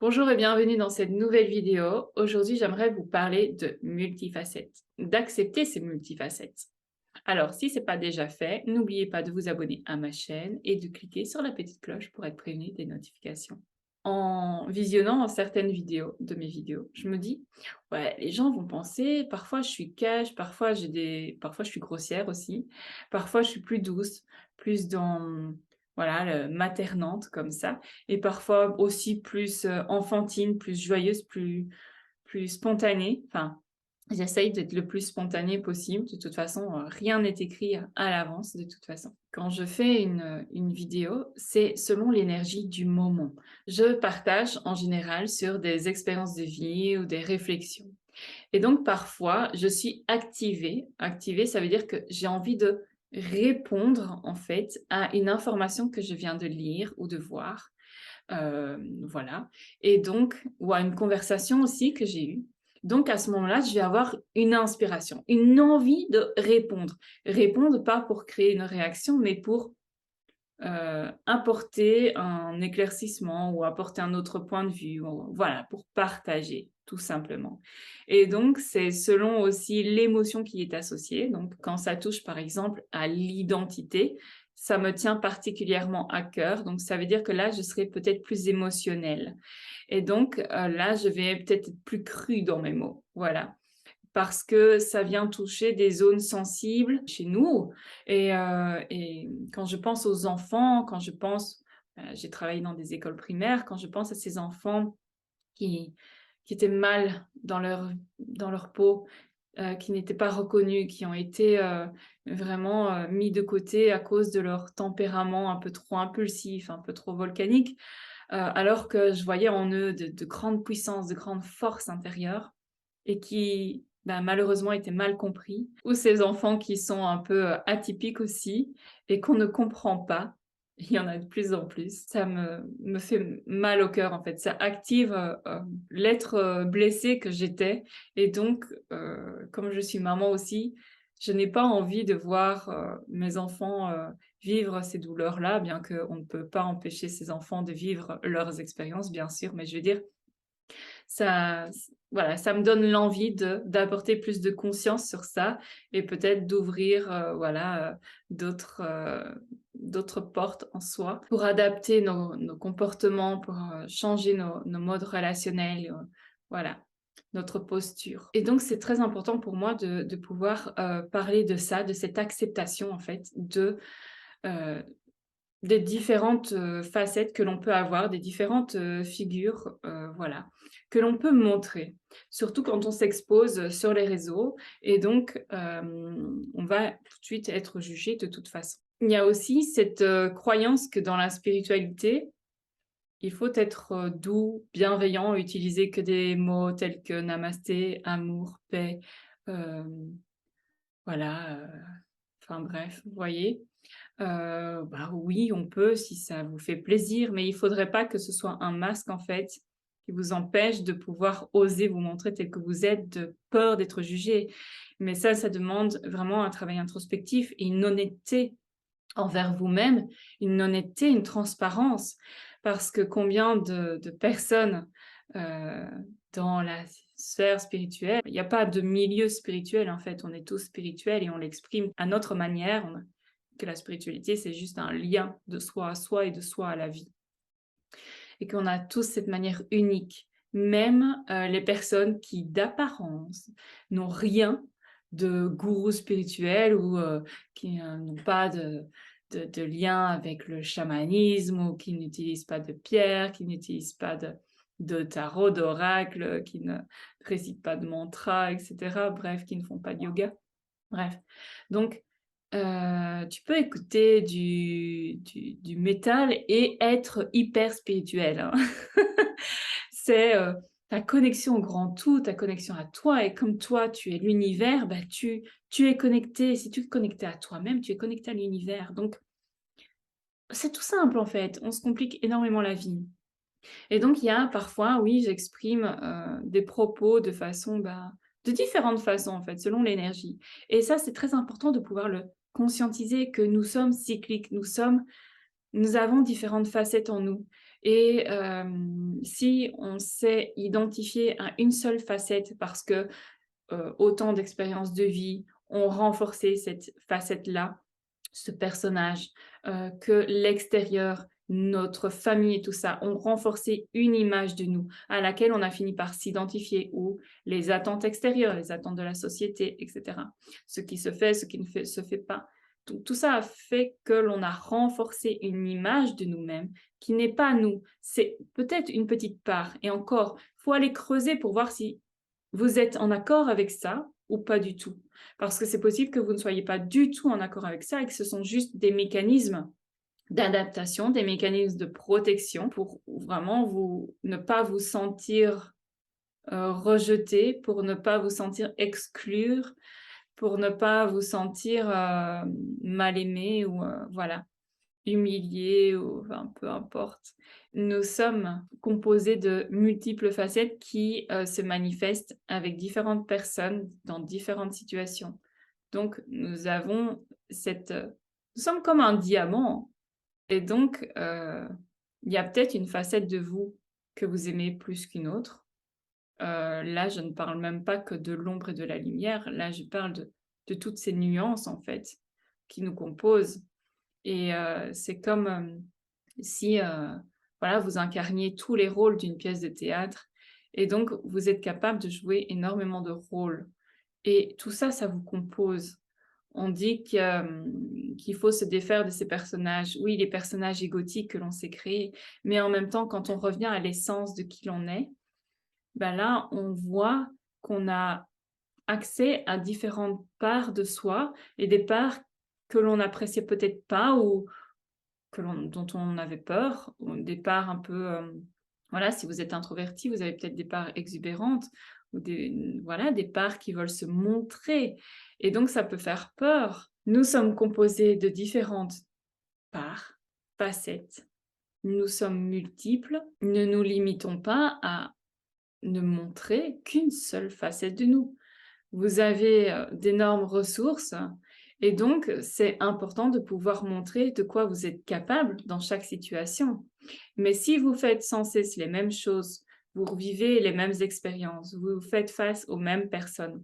Bonjour et bienvenue dans cette nouvelle vidéo. Aujourd'hui, j'aimerais vous parler de multifacettes, d'accepter ces multifacettes. Alors, si ce n'est pas déjà fait, n'oubliez pas de vous abonner à ma chaîne et de cliquer sur la petite cloche pour être prévenu des notifications. En visionnant certaines vidéos de mes vidéos, je me dis, ouais, les gens vont penser, parfois je suis cash, parfois je suis grossière aussi, parfois je suis plus douce, plus dans, voilà, le maternante comme ça, et parfois aussi plus enfantine, plus joyeuse, plus spontanée. Enfin, j'essaye d'être le plus spontanée possible. De toute façon, rien n'est écrit à l'avance, de toute façon. Quand je fais une vidéo, c'est selon l'énergie du moment. Je partage en général sur des expériences de vie ou des réflexions. Et donc, parfois, je suis activée. Activée, ça veut dire que j'ai envie de répondre, en fait, à une information que je viens de lire ou de voir. Voilà. Et donc, ou à une conversation aussi que j'ai eue. Donc, à ce moment-là, je vais avoir une inspiration, une envie de répondre. Répondre pas pour créer une réaction, mais pour apporter un éclaircissement ou apporter un autre point de vue, voilà, pour partager, tout simplement. Et donc, c'est selon aussi l'émotion qui est associée. Donc, quand ça touche, par exemple, à l'identité, ça me tient particulièrement à cœur. Donc, ça veut dire que là, je serai peut-être plus émotionnelle. Et donc, là, je vais peut-être être plus crue dans mes mots. Voilà, parce que ça vient toucher des zones sensibles chez nous. Et quand je pense aux enfants, quand je pense, j'ai travaillé dans des écoles primaires, quand je pense à ces enfants qui, qui étaient mal dans leur peau, qui n'étaient pas reconnus, qui ont été vraiment mis de côté à cause de leur tempérament un peu trop impulsif, un peu trop volcanique, alors que je voyais en eux de grandes puissances, de grandes forces intérieures et qui, bah, malheureusement étaient mal compris, ou ces enfants qui sont un peu atypiques aussi et qu'on ne comprend pas. Il y en a de plus en plus. Ça me fait mal au cœur en fait. Ça active l'être blessé que j'étais. Et donc, comme je suis maman aussi, je n'ai pas envie de voir mes enfants vivre ces douleurs-là, bien qu'on ne peut pas empêcher ces enfants de vivre leurs expériences, bien sûr, mais je veux dire, ça, voilà, ça me donne l'envie d'apporter plus de conscience sur ça et peut-être d'ouvrir, voilà, d'autres portes en soi pour adapter nos comportements, pour changer nos modes relationnels, voilà, notre posture. Et donc, c'est très important pour moi de pouvoir parler de ça, de cette acceptation, en fait, euh, des différentes facettes que l'on peut avoir, des différentes figures, voilà, que l'on peut montrer. Surtout quand on s'expose sur les réseaux et donc on va tout de suite être jugé de toute façon. Il y a aussi cette croyance que dans la spiritualité, il faut être doux, bienveillant, utiliser que des mots tels que namasté, amour, paix, hem, voilà, enfin bref, vous voyez? Bah, oui, on peut si ça vous fait plaisir, mais il faudrait pas que ce soit un masque, en fait, qui vous empêche de pouvoir oser vous montrer tel que vous êtes, de peur d'être jugé. Mais ça demande vraiment un travail introspectif et une honnêteté envers vous-même, une honnêteté, une transparence. Parce que combien de personnes, heu, dans la sphère spirituelle, il y a pas de milieu spirituel, en fait, on est tous spirituels et on l'exprime à notre manière. On que la spiritualité, c'est juste un lien de soi à soi et de soi à la vie. Et qu'on a tous cette manière unique. Même les personnes qui, d'apparence, n'ont rien de gourou spirituel ou qui n'ont pas de lien avec le chamanisme ou qui n'utilisent pas de pierre, qui n'utilisent pas de tarot, d'oracle, qui ne récitent pas de mantra, etc. Bref, qui ne font pas de yoga. Bref. Donc, tu peux écouter du métal et être hyper spirituel, hein. C'est, ta connexion au grand tout, ta connexion à toi et comme toi, tu es l'univers, bah, tu es connecté. Si tu es connecté à toi-même, tu es connecté à l'univers. Donc, c'est tout simple, en fait. On se complique énormément la vie. Et donc, il y a parfois, oui, j'exprime, des propos de façon, bah, de différentes façons, en fait, selon l'énergie. Et ça, c'est très important de pouvoir le conscientiser que nous sommes cycliques, nous avons différentes facettes en nous Et si on sait identifier à une seule facette parce que autant d'expériences de vie ont renforcé cette facette-là, ce personnage, que l'extérieur, notre famille et tout ça ont renforcé une image de nous à laquelle on a fini par s'identifier, ou les attentes extérieures, les attentes de la société, etc. Ce qui se fait, ce qui ne se fait pas. Tout ça a fait que l'on a renforcé une image de nous-mêmes qui n'est pas nous. C'est peut-être une petite part. Et encore, il faut aller creuser pour voir si vous êtes en accord avec ça ou pas du tout. Parce que c'est possible que vous ne soyez pas du tout en accord avec ça et que ce sont juste des mécanismes d'adaptation, des mécanismes de protection pour vraiment ne pas vous sentir rejeté, pour ne pas vous sentir exclure, pour ne pas vous sentir mal aimé ou voilà, humilié ou enfin, peu importe. Nous sommes composés de multiples facettes qui se manifestent avec différentes personnes dans différentes situations. Donc, nous avons nous sommes comme un diamant. Et donc, il y a peut-être une facette de vous que vous aimez plus qu'une autre. Là, je ne parle même pas que de l'ombre et de la lumière. Là, je parle de toutes ces nuances, en fait, qui nous composent. Et c'est comme si voilà, vous incarniez tous les rôles d'une pièce de théâtre. Et donc, vous êtes capable de jouer énormément de rôles. Et tout ça, ça vous compose. On dit qu'il faut se défaire de ces personnages. Oui, les personnages égotiques que l'on s'est créés, mais en même temps, quand on revient à l'essence de qui l'on est, ben là, on voit qu'on a accès à différentes parts de soi et des parts que l'on n'appréciait peut-être pas ou dont on avait peur, ou des parts un peu, voilà, si vous êtes introverti, vous avez peut-être des parts exubérantes ou voilà, des parts qui veulent se montrer. Et donc, ça peut faire peur. Nous sommes composés de différentes parts, facettes. Nous sommes multiples. Ne nous limitons pas à ne montrer qu'une seule facette de nous. Vous avez d'énormes ressources et donc c'est important de pouvoir montrer de quoi vous êtes capable dans chaque situation. Mais si vous faites sans cesse les mêmes choses, vous revivez les mêmes expériences, vous faites face aux mêmes personnes,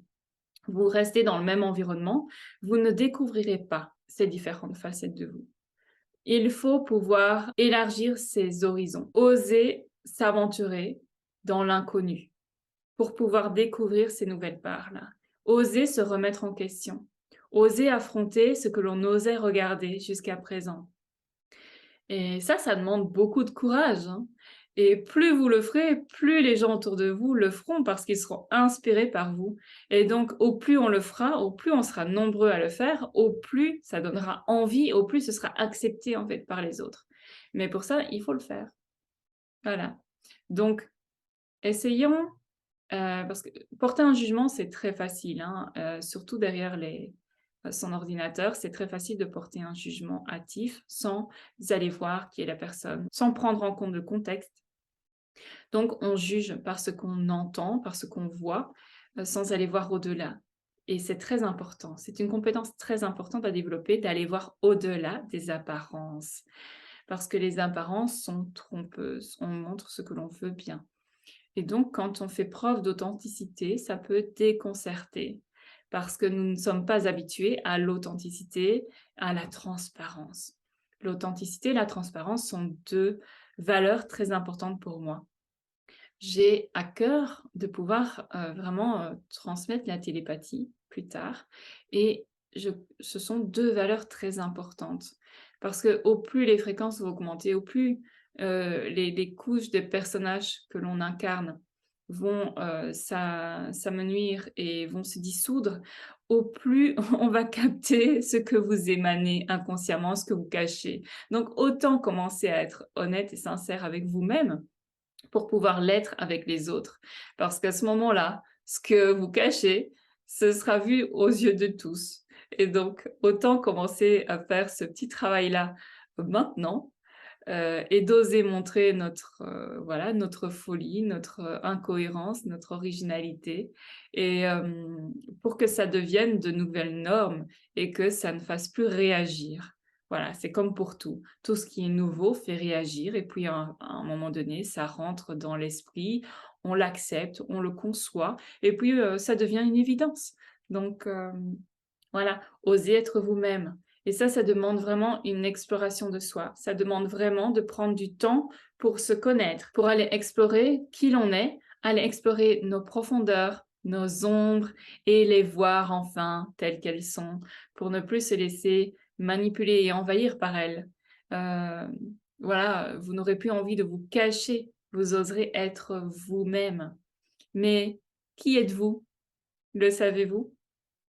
vous restez dans le même environnement, vous ne découvrirez pas ces différentes facettes de vous. Il faut pouvoir élargir ses horizons, oser s'aventurer dans l'inconnu pour pouvoir découvrir ces nouvelles parts-là. Oser se remettre en question. Oser affronter ce que l'on osait regarder jusqu'à présent. Et ça demande beaucoup de courage, hein. Et plus vous le ferez, plus les gens autour de vous le feront parce qu'ils seront inspirés par vous. Et donc, au plus on le fera, au plus on sera nombreux à le faire, au plus ça donnera envie, au plus ce sera accepté en fait par les autres. Mais pour ça, il faut le faire. Voilà. Donc, essayons parce que porter un jugement, c'est très facile, hein, surtout derrière son ordinateur, c'est très facile de porter un jugement hâtif sans aller voir qui est la personne, sans prendre en compte le contexte. Donc on juge par ce qu'on entend, par ce qu'on voit, sans aller voir au-delà. Et c'est très important, c'est une compétence très importante à développer, d'aller voir au-delà des apparences. Parce que les apparences sont trompeuses, on montre ce que l'on veut bien. Et donc, quand on fait preuve d'authenticité, ça peut déconcerter parce que nous ne sommes pas habitués à l'authenticité, à la transparence. L'authenticité et la transparence sont deux valeurs très importantes pour moi. J'ai à cœur de pouvoir vraiment transmettre la télépathie plus tard et ce sont deux valeurs très importantes parce que au plus les fréquences vont augmenter, au plus les couches des personnages que l'on incarne vont s'amenuire et vont se dissoudre, au plus on va capter ce que vous émanez inconsciemment, ce que vous cachez. Donc autant commencer à être honnête et sincère avec vous-même pour pouvoir l'être avec les autres. Parce qu'à ce moment-là, ce que vous cachez, ce sera vu aux yeux de tous. Et donc, autant commencer à faire ce petit travail-là maintenant et d'oser montrer voilà, notre folie, notre incohérence, notre originalité, et pour que ça devienne de nouvelles normes et que ça ne fasse plus réagir Voilà, c'est comme pour tout. Tout ce qui est nouveau fait réagir et puis à un moment donné, ça rentre dans l'esprit, on l'accepte, on le conçoit et puis, ça devient une évidence. Donc, voilà, oser être vous-même et ça demande vraiment une exploration de soi. Ça demande vraiment de prendre du temps pour se connaître, pour aller explorer qui l'on est, aller explorer nos profondeurs, nos ombres et les voir enfin telles qu'elles sont, pour ne plus se laisser manipuler et envahir par elles. Heu, voilà, vous n'aurez plus envie de vous cacher, vous oserez être vous-même. Mais qui êtes-vous? Le savez-vous?